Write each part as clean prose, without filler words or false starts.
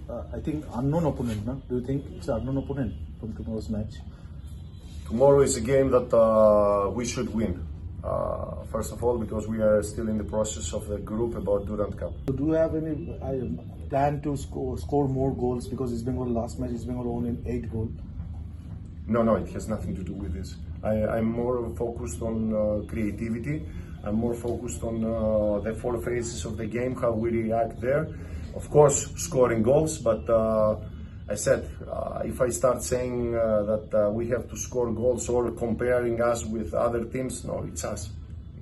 I think unknown opponent, no? Do you think it's an unknown opponent from tomorrow's match? Tomorrow is a game that we should win. First of all, because we are still in the process of the group about Durand Cup. So do you have any plan to score more goals? Because East Bengal last match, East Bengal only 8 goals. No, it has nothing to do with this. I'm more focused on creativity. I'm more focused on the four phases of the game, how we react there. Of course, scoring goals, but I said, if I start saying that we have to score goals or comparing us with other teams, no, it's us.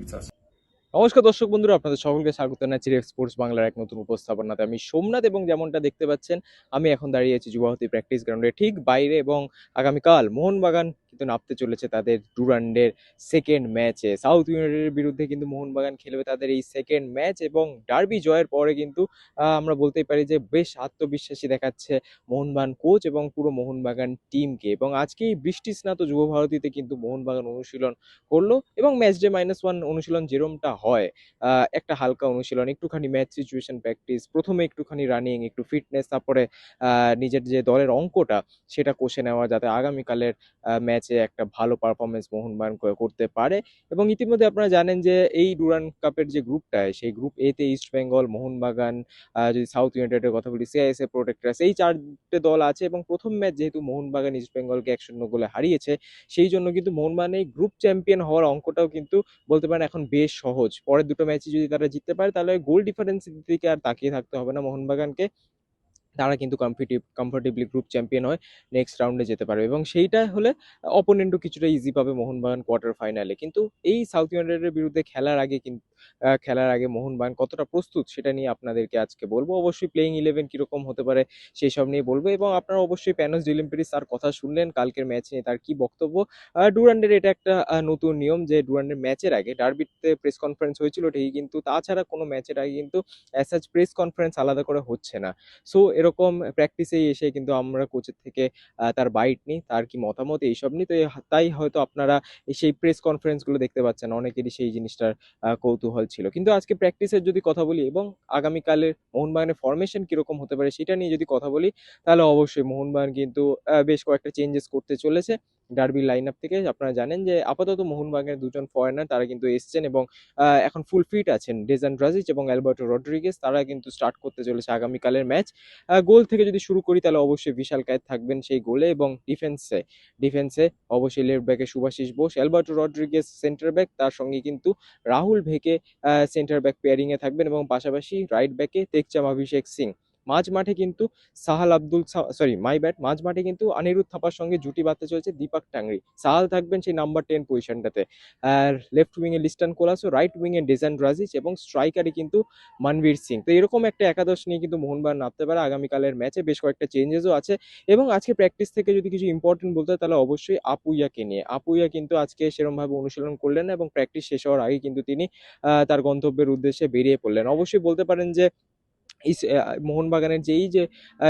It's us. নমস্কার দর্শক বন্ধুরা, আপনাদের সকলকে স্বাগত জানাচ্ছি রেফ sports বাংলার এক নতুন উপস্থাপনাতে। আমি সোমনাথ এবং যেমনটা দেখতে পাচ্ছেন আমি এখন দাঁড়িয়ে আছি যুবভারতী প্র্যাকটিস গ্রাউন্ডে ঠিক বাইরে এবং আগামীকাল মোহনবাগান কিন্তু নামতে চলেছে তাদের ডুরান্ডের সেকেন্ড ম্যাচে। সাউথ ইউনাইটেডের বিরুদ্ধে কিন্তু মোহনবাগান খেলবে তাদের এই সেকেন্ড ম্যাচ এবং ডার্বি জয়ের পরে কিন্তু আমরা বলতেই পারি যে বেশ আত্মবিশ্বাসী দেখাচ্ছে মোহনবাগান কোচ এবং পুরো মোহনবাগান টিমকে। এবং আজকে এই বৃষ্টিস্নাত যুবভারতীতে কিন্তু মোহনবাগান অনুশীলন করলো এবং ম্যাচ ডে -1 অনুশীলন যেরমটা হয়, একটা হালকা অনুশীলন, একটুখানি ম্যাচ সিচুয়েশন প্র্যাকটিস, প্রথমে একটুখানি রানিং, একটু ফিটনেস, তারপরে নিজের যে দলের অঙ্কটা সেটা কষে নেওয়া যাতে আগামীকালের ম্যাচে একটা ভালো পারফরমেন্স মোহনবাগান করতে পারে। এবং ইতিমধ্যে আপনারা জানেন যে এই ডুরান্ড কাপের যে গ্রুপটায়, সেই গ্রুপ এতে ইস্ট বেঙ্গল, মোহনবাগান, যদি সাউথ ইউনাইটেডের কথা বলি সিআইএসএ প্রোটেক্টার্স, এই চারটে দল আছে। এবং প্রথম ম্যাচ যেহেতু মোহনবাগান ইস্ট বেঙ্গলকে 1-0 গোলে হারিয়েছে, সেই জন্য কিন্তু মোহনবাগান এই গ্রুপ চ্যাম্পিয়ন হওয়ার অঙ্কটাও কিন্তু বলতে পারেন এখন বেশ সহজ। পরের দুটো ম্যাচে যদি তারা জিততে পারে তাহলে গোল ডিফারেন্সের দিকে আর তাকিয়ে থাকতে হবে না মোহনবাগানকে। তারা কিন্তু কমফোর্টেবলি গ্রুপ চ্যাম্পিয়ন হয়, নেক্সট রাউন্ডে যেতে পারবে এবং সেইটা হলে অপোনেন্টও কিছুটা ইজি পাবে মোহনবাগান কোয়ার্টার ফাইনালে। কিন্তু এই সাউথ ইউনাইটেডের বিরুদ্ধে খেলার আগে মোহনবাগান কতটা প্রস্তুত সেটা নিয়ে আপনাদেরকে আজকে বলবো। অবশ্যই প্লেইং 11 কিরকম হতে পারে সেই সব নিয়ে বলবো এবং আপনারা অবশ্যই প্যানোস ডিলিম্পিডিস তার কথা শুনলেন কালকের ম্যাচ নিয়ে, তার কি বক্তব্য। ডুরান্ডের এটা একটা নতুন নিয়ম যে ডুরান্ডের ম্যাচের আগে, ডার্বিতে প্রেস কনফারেন্স হয়েছিল ঠিকই, কিন্তু তাছাড়া কোনো ম্যাচের আগে কিন্তু অ্যাজ সাচ প্রেস কনফারেন্স আলাদা করে হচ্ছে না। সো এরকম প্র্যাকটিসেই এসে কিন্তু আমরা কোচের থেকে তার বাইট নিই, তার কি মতামত এইসব নিই। তো তাই হয়তো আপনারা সেই প্রেস কনফারেন্সগুলো দেখতে পাচ্ছেন, অনেকেরই সেই জিনিসটার কৌতূহল ছিল। কিন্তু আজকে প্র্যাকটিসের যদি কথা বলি এবং আগামীকালের মোহনবাগানের ফরমেশন কিরকম হতে পারে সেটা নিয়ে যদি কথা বলি, তাহলে অবশ্যই মোহনবাগান কিন্তু বেশ কয়েকটা চেঞ্জেস করতে চলেছে ডার্বির লাইন আপ থেকে। আপনারা জানেন যে আপাতত মোহনবাগানের দুজন ফরেনার তারা কিন্তু এসছেন এবং এখন ফুল ফিট আছেন, ডেজান ড্রাজিচ এবং অ্যালবার্টো রড্রিগেজ। তারা কিন্তু স্টার্ট করতে চলেছে আগামীকালের ম্যাচ। গোল থেকে যদি শুরু করি তাহলে অবশ্যই বিশাল কায়েত থাকবেন সেই গোলে এবং ডিফেন্সে অবশ্যই লেফট ব্যাকে Subhasish Bose, Alberto Rodriguez centre back, তার সঙ্গে কিন্তু Rahul Bheke centre back pairing এ থাকবেন এবং পাশাপাশি রাইট ব্যাকে তেকচাম অভিষেক সিং। মাঝ মাঠে কিন্তু মাঝ মাঠে কিন্তু অনিরুদ্ধ থাপার সঙ্গে জুটি বাঁধতে চলেছে দীপক টাংরি। সাহাল থাকবেন সেই নাম্বার 10 পজিশনটাতে। আর লেফট উইং এ লিস্টন কোলাসো, রাইট উইং এ ডেজান ড্রাজিচ এবং স্ট্রাইকারে কিন্তু মনবীর সিং। তো এরকম একটা একাদশ নিয়ে কিন্তু মোহনবাগান নামতে পারে আগামীকালের ম্যাচে। বেশ কয়েকটা চেঞ্জেসও আছে এবং আজকে প্র্যাকটিস থেকে যদি কিছু ইম্পর্টেন্ট বলতে হয় তাহলে অবশ্যই আপুইয়াকে নিয়ে। আপুইয়া কিন্তু আজকে সেরকমভাবে অনুশীলন করলেন না এবং প্র্যাকটিস শেষ হওয়ার আগে কিন্তু তিনি তার গন্তব্যের উদ্দেশ্যে বেরিয়ে পড়লেন। অবশ্যই বলতে পারেন যে মোহনবাগানের যে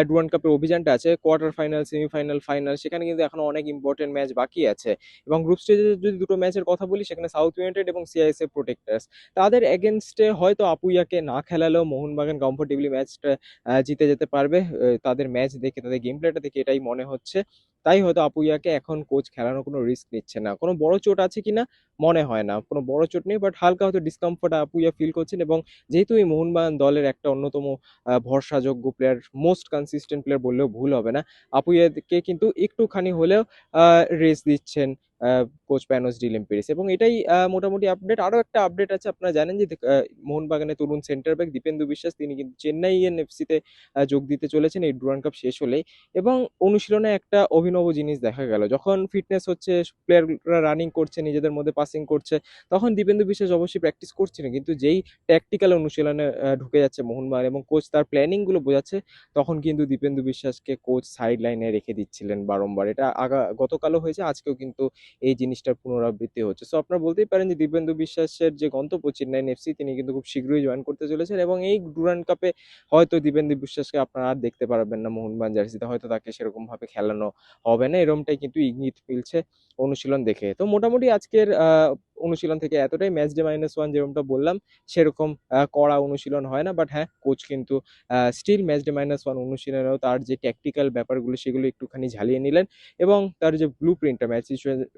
ডুরান্ড কাপের অভিযানটা আছে, কোয়ার্টার ফাইনাল, সেমিফাইনাল, ফাইনাল, সেখানে কিন্তু এখনো অনেক ইম্পর্টেন্ট ম্যাচ বাকি আছে। এবং গ্রুপ স্টেজে যদি দুটো ম্যাচের কথা বলি, সেখানে সাউথ ইউনাইটেড এবং সিআইএসএ প্রোটেক্টার্স, তাদের এগেনস্টে হয়তো আপুইয়াকে না খেলালেও মোহনবাগান কমফোর্টেবলি ম্যাচটা জিতে যেতে পারবে। তাদের ম্যাচ দেখে, তাদের গেম প্লেটা দেখে এটাই মনে হচ্ছে। তাই হয়তো আপুইয়াকে এখন কোচ খেলানোর কোনো রিস্ক নিচ্ছে না। কোনো বড় চোট আছে কিনা মনে হয় না, কোনো বড় চোট নেই, বাট হালকা হয়তো ডিসকমফোর্ট আপুইয়া ফিল করছেন। এবং যেহেতু এই মোহনবাগান দলের একটা অন্যতম ভরসাযোগ্য প্লেয়ার, মোস্ট কনসিস্টেন্ট প্লেয়ার বললেও ভুল হবে না, আপুইয়াকে কিন্তু একটুখানি হলেও রেস্ট দিচ্ছেন কোচ প্যানোস ডিলিম্পিডিস। এবং এটাই মোটামুটি আপডেট। আরও একটা আপডেট আছে, আপনারা জানেন যে মোহনবাগানের তরুণ সেন্টার ব্যাক দীপেন্দু বিশ্বাস, তিনি কিন্তু চেন্নাই এনএফসিতে যোগ দিতে চলেছেন এই ডুরান্ড কাপ শেষ হলেই। এবং অনুশীলনে একটা অভিনব জিনিস দেখা গেল, যখন ফিটনেস হচ্ছে, প্লেয়াররা রানিং করছে, নিজেদের মধ্যে পাসিং করছে, তখন দীপেন্দু বিশ্বাস অবশ্যই প্র্যাকটিস করছিলেন। কিন্তু যেই ট্যাকটিক্যাল অনুশীলনে ঢুকে যাচ্ছে মোহনবাগান এবং কোচ তার প্ল্যানিংগুলো বোঝাচ্ছে, তখন কিন্তু দীপেন্দু বিশ্বাসকে কোচ সাইড লাইনে রেখে দিচ্ছিলেন বারংবার। এটা গতকালও হয়েছে, আজকেও কিন্তু এই জিনিসটার পুনরাবৃত্তি হচ্ছে। সো আপনারা বলতেই পারেন যে দীপেন্দু বিশ্বাসের যে গন্তব্য চেন্নাই এফসি, তিনি কিন্তু খুব শীঘ্রই জয়েন করতে চলেছেন এবং এই ডুরান্ড কাপে হয়তো দীপেন্দু বিশ্বাসকে আপনারা আর দেখতে পারবেন না মোহনবাগান জার্সিতে, হয়তো তাকে সেরকম ভাবে খেলানো হবে না, এরকমটাই কিন্তু ইঙ্গিত মিলছে অনুশীলন দেখে। তো মোটামুটি আজকের অনুশীলন থেকে এতটাই ম্যাচ ডে -1 যেরকমটা বললাম সেরকম কড়া অনুশীলন হয় না, বাট হ্যাঁ কোচ কিন্তু স্টিল ম্যাচ ডে -1 অনুশীলনেও তার যে ট্যাকটিক্যাল ব্যাপারগুলো সেগুলো একটুখানি ঝালিয়ে নিলেন এবং তার যে ব্লু প্রিন্টটা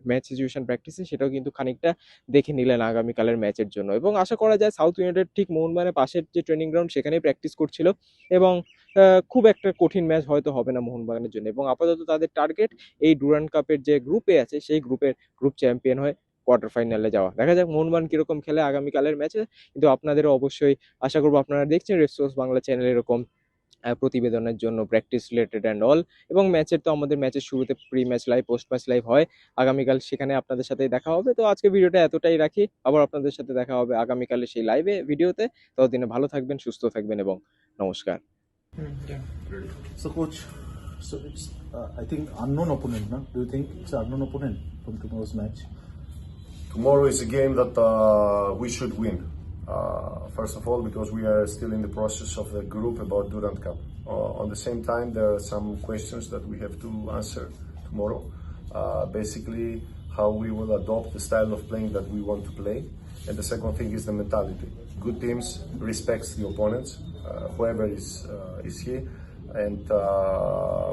ম্যাচ সিচুয়েশন প্র্যাকটিসে সেটাও কিন্তু খানিকটা দেখে নিলেন আগামীকালের ম্যাচের জন্য। এবং আশা করা যায় সাউথ ইউনাইটেড ঠিক মোহনবাগানের পাশের যে ট্রেনিং গ্রাউন্ড সেখানেই প্র্যাকটিস করছিল এবং খুব একটা কঠিন ম্যাচ হয়তো হবে না মোহনবাগানের জন্য। এবং আপাতত তাদের টার্গেট এই ডুরান্ড কাপের যে গ্রুপে আছে সেই গ্রুপ চ্যাম্পিয়ন হয়ে কোয়ার্টার ফাইনালে যাওয়া। দেখা যাক মোহনবাগান কিরকম খেলে আগামীকালের ম্যাচে। কিন্তু আপনাদেরও অবশ্যই আশা করবো আপনারা দেখছেন রেড স্পোর্টস বাংলা চ্যানেল এরকম প্রতিবেদনের জন্য প্র্যাকটিস রিলেটেড অ্যান্ড অল। এবং ম্যাচের তো আমাদের ম্যাচের শুরুতে pre match live, post match live হয় আগামীকাল, সেখানে আপনাদের সাথে দেখা হবে। তো আজকে ভিডিওটা এতটাই রাখি, আবার আপনাদের সাথে দেখা হবে আগামীকালে সেই লাইভে ভিডিওতে। ততদিনে ভালো থাকবেন, সুস্থ থাকবেন এবং নমস্কার। So coach, so it's I think unknown opponent, no? Do you think it's an unknown opponent from tomorrow's match? Tomorrow is a game that we should win. First of all, because we are still in the process of the group about Durand Cup. On the same time, there are some questions that we have to answer tomorrow. Basically, how we will adopt the style of playing that we want to play. And the second thing is the mentality. Good teams respects the opponents, whoever is here. And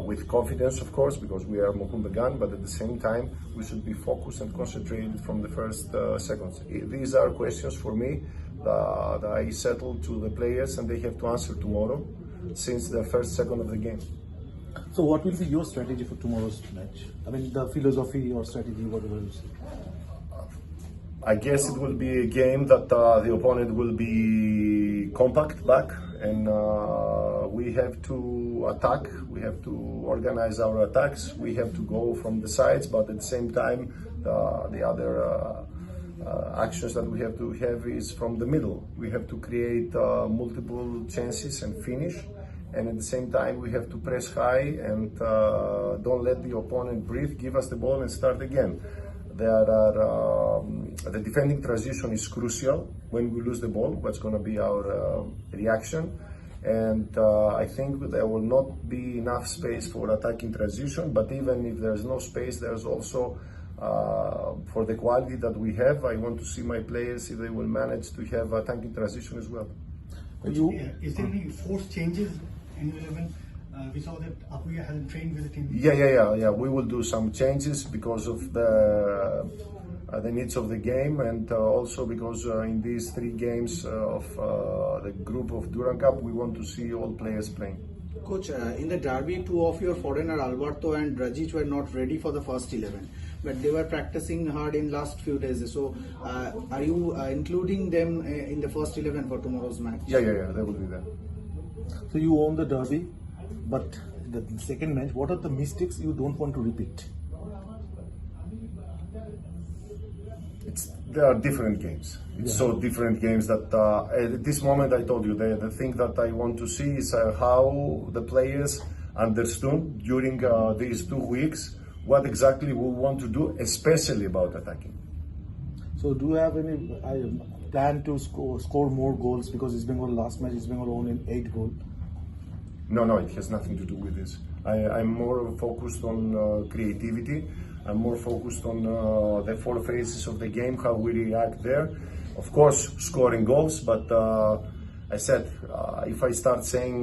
with confidence, of course, because we are Mokumbagan, but at the same time, we should be focused and concentrated from the first seconds. These are questions for me that I settle to the players and they have to answer tomorrow since the first second of the game. So what will be your strategy for tomorrow's match? I mean, the philosophy or strategy, whatever you say. I guess it will be a game that the opponent will be compact back and we have to attack, we have to organize our attacks, we have to go from the sides, but at the same time the other actions that we have to have is from the middle. We have to create multiple chances and finish, and at the same time we have to press high and don't let the opponent breathe, give us the ball and start again. There are the defending transition is crucial when we lose the ball. What's going to be our reaction? And I think there will not be enough space for attacking transition. But even if there's no space, there's also for the quality that we have. I want to see my players if they will manage to have attacking transition as well. Is there any forced changes in 11? We saw that Apuya hasn't trained with the team. Yeah. We will do some changes because of the needs of the game and also because in these 3 games of the group of Durand Cup, we want to see all players playing. Coach, in the derby, 2 of your foreigner Alberto and Dragic were not ready for the first 11, but they were practicing hard in last few days. So, are you including them in the first 11 for tomorrow's match? Yeah, they will be there. So you won the derby, but the second match, what are the mistakes you don't want to repeat? There are different games. It's so different games that at this moment I told you the thing that I want to see is how the players understood during these 2 weeks what exactly we want to do, especially about attacking. So do you have any plan to score more goals? Because East Bengal last match, East Bengal won in 8 goals. No, it has nothing to do with this. I'm more focused on creativity. I'm more focused on the 4 phases of the game, how we react there. Of course, scoring goals, but I said if I start saying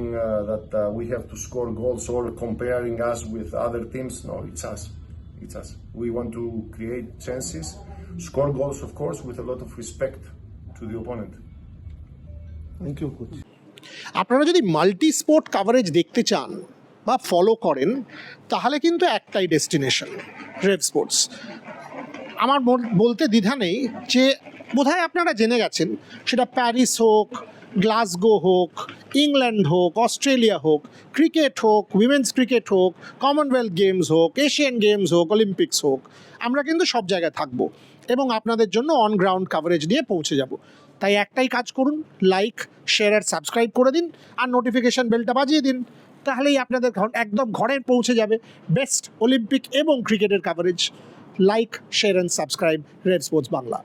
that we have to score goals or comparing us with other teams, no, it's us. We want to create chances, score goals, of course, with a lot of respect to the opponent. Thank you, coach. আপনারা যদি multi sport coverage দেখতে চান বা follow করেন তাহলে কিন্তু একটাই destination, red sports. আমার বলতে দ্বিধা নেই যে বোধহয় আপনারা জেনে গেছেন, সেটা প্যারিস হোক, গ্লাসগো হোক, ইংল্যান্ড হোক, অস্ট্রেলিয়া হোক, ক্রিকেট হোক, উইমেন্স ক্রিকেট হোক, কমনওয়েলথ গেমস হোক, এশিয়ান গেমস হোক, অলিম্পিক্স হোক, আমরা কিন্তু সব জায়গায় থাকবো এবং আপনাদের জন্য অন গ্রাউন্ড কাভারেজ নিয়ে পৌঁছে যাব। তাই একটাই কাজ করুন, লাইক, শেয়ার আর সাবস্ক্রাইব করে দিন আর নোটিফিকেশান বেলটা বাজিয়ে দিন, তাহলেই আপনাদের একদম ঘরে পৌঁছে যাবে বেস্ট অলিম্পিক এবং ক্রিকেটের coverage. Like, share and subscribe red sports Bangla.